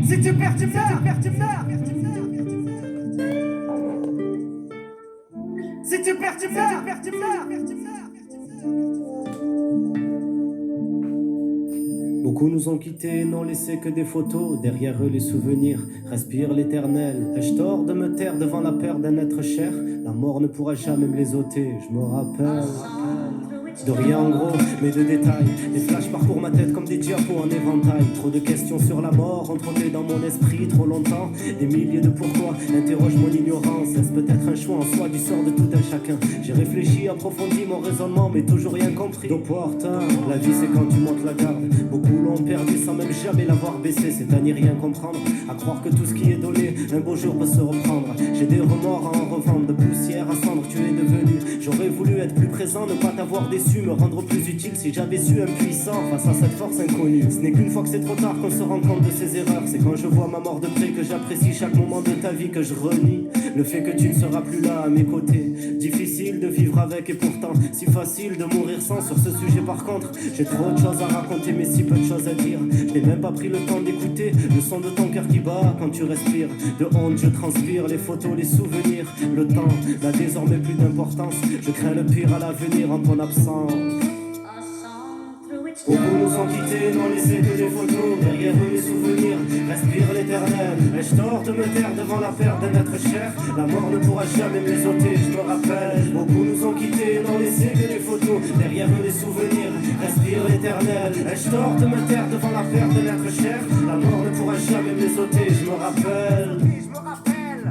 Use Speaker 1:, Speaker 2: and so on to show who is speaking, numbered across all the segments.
Speaker 1: Si tu perds, tu meurs. Si tu perds, tu meurs.
Speaker 2: Beaucoup nous ont quittés, n'ont laissé que des photos. Derrière eux les souvenirs, respire l'éternel. Ai-je tort de me taire devant la peur d'un être cher? La mort ne pourra jamais me les ôter, je me rappelle de rien en gros, mais de détails. Les flashs parcourent ma tête comme des diapos en éventail. Trop de questions sur la mort ont trotté dans mon esprit trop longtemps. Des milliers de pourquoi interrogent mon ignorance. Est-ce peut-être un choix en soi du sort de tout un chacun? J'ai réfléchi, approfondi mon raisonnement, mais toujours rien compris. D'opportun, la vie c'est quand tu montes la garde. Beaucoup l'ont perdu sans même jamais l'avoir baissé. C'est à n'y rien comprendre, à croire que tout ce qui est donné un beau jour peut se reprendre. J'ai des remords à en revendre, de poussière à cendre tu es devenu. J'aurais voulu être plus présent, ne pas t'avoir déçu, me rendre plus utile si j'avais su impuissant face à cette force inconnue. Ce n'est qu'une fois que c'est trop tard qu'on se rend compte de ses erreurs. C'est quand je vois ma mort de près que j'apprécie chaque moment de ta vie, que je renie le fait que tu ne seras plus là à mes côtés. Difficile de vivre avec et pourtant si facile de mourir sans. Sur ce sujet par contre, j'ai trop de choses à raconter mais si peu de choses à dire. Je n'ai même pas pris le temps d'écouter le son de ton cœur qui bat quand tu respires. De honte je transpire, les photos, les souvenirs. Le temps n'a désormais plus d'importance. Je crains le pire à l'avenir en ton absence. Beaucoup nous ont quittés, n'ont laissé que des photos. Derrière eux les souvenirs, respire l'éternel. Ai-je tort de me taire devant la perte d'un être cher? La mort ne pourra jamais me les ôter, je me rappelle. Beaucoup nous ont quittés, n'ont laissé que des photos. Derrière eux les souvenirs, respire l'éternel. Ai-je tort de me taire devant la perte d'un être cher? La mort ne pourra jamais me les ôter, je me rappelle.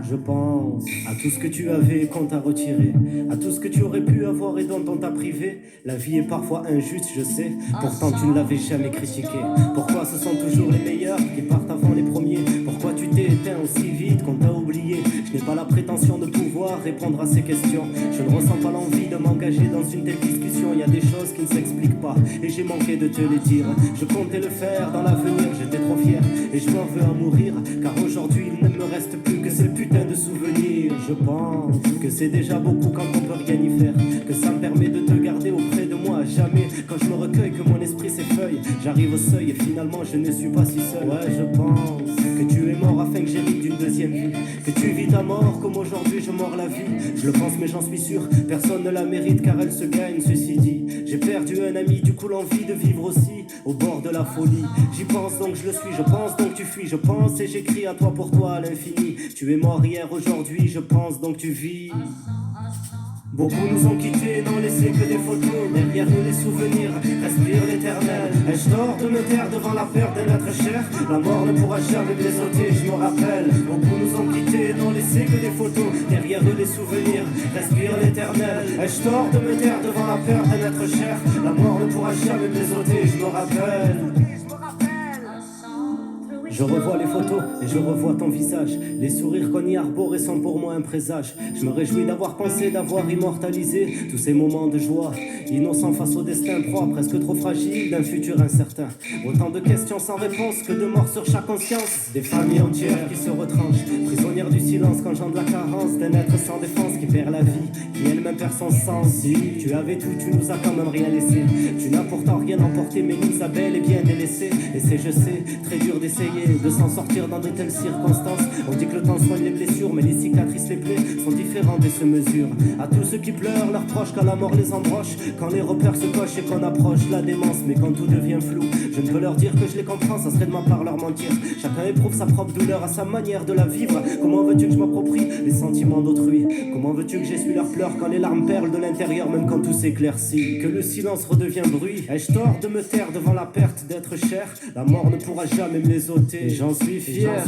Speaker 2: Je pense à tout ce que tu avais qu'on t'a retiré, à tout ce que tu aurais pu avoir et dont on t'a privé. La vie est parfois injuste, je sais, pourtant tu ne l'avais jamais critiqué. Pourquoi ce sont toujours les meilleurs qui partent avant les premiers? Pourquoi tu t'es éteint aussi vite qu'on t'a oublié? Je n'ai pas la prétention de pouvoir répondre à ces questions. Je ne ressens pas l'envie de m'engager dans une telle discussion. Il y a des choses qui ne s'expliquent pas et j'ai manqué de te les dire. Je comptais le faire dans l'avenir, j'étais trop fier et je m'en veux à mourir. Car aujourd'hui il ne me reste plus que ces putains de souvenirs. Je pense que c'est déjà beaucoup quand on peut rien y faire, que ça me permet de te garder auprès de moi à jamais. Quand je me recueille, que mon esprit s'effeuille, j'arrive au seuil et finalement je ne suis pas si seul. Ouais, je pense que tu es mort afin que j'hérite d'une deuxième vie, que tu vis ta mort comme aujourd'hui je mords la vie. Je le pense mais j'en suis sûr, personne ne la mérite car elle se gagne, ceci dit. J'ai perdu un ami, du coup l'envie de vivre aussi au bord de la folie. J'y pense donc je le suis, je pense donc tu fuis, je pense et j'écris à toi pour toi à l'infini. Tu es mort hier, aujourd'hui je pense donc tu vis. Beaucoup nous ont quittés, n'ont laissé que des photos. Derrière nous les souvenirs, respire l'éternel. Ai-je tort de me taire devant la perte d'un être cher? La mort ne pourra jamais me les ôter, je me rappelle. Beaucoup nous ont quittés, n'ont laissé que des photos. Derrière eux les souvenirs, respire l'éternel. Ai-je tort de me taire devant la perte d'un être cher? La mort ne pourra jamais me les ôter, je me rappelle. Je revois les photos et je revois ton visage. Les sourires qu'on y arborait sont pour moi un présage. Je me réjouis d'avoir pensé, d'avoir immortalisé tous ces moments de joie, innocents face au destin, proie presque trop fragile d'un futur incertain. Autant de questions sans réponse que de morts sur chaque conscience. Des familles entières qui se retranchent, prisonnières du silence quand j'en de la carence d'un être sans défense qui perd la vie, qui elle-même perd son sens. Si tu avais tout, tu nous as quand même rien laissé. Tu n'as pourtant rien emporté mais nous a bel et bien délaissé. Et c'est, je sais, très dur d'essayer de s'en sortir dans de telles circonstances. On dit que le temps soigne les blessures, mais les cicatrices, les plaies sont différentes et se mesurent. À tous ceux qui pleurent leurs proches quand la mort les embroche, quand les repères se cochent et qu'on approche la démence. Mais quand tout devient flou, je ne peux leur dire que je les comprends, ça serait de ma part leur mentir. Chacun éprouve sa propre douleur à sa manière de la vivre. Comment veux-tu que je m'approprie les sentiments d'autrui? Comment veux-tu que j'essuie leurs pleurs quand les larmes perlent de l'intérieur, même quand tout s'éclaircit? Que le silence redevient bruit. Ai-je tort de me taire devant la perte d'être cher? La mort ne pourra jamais me les ôter, j'en suis fier.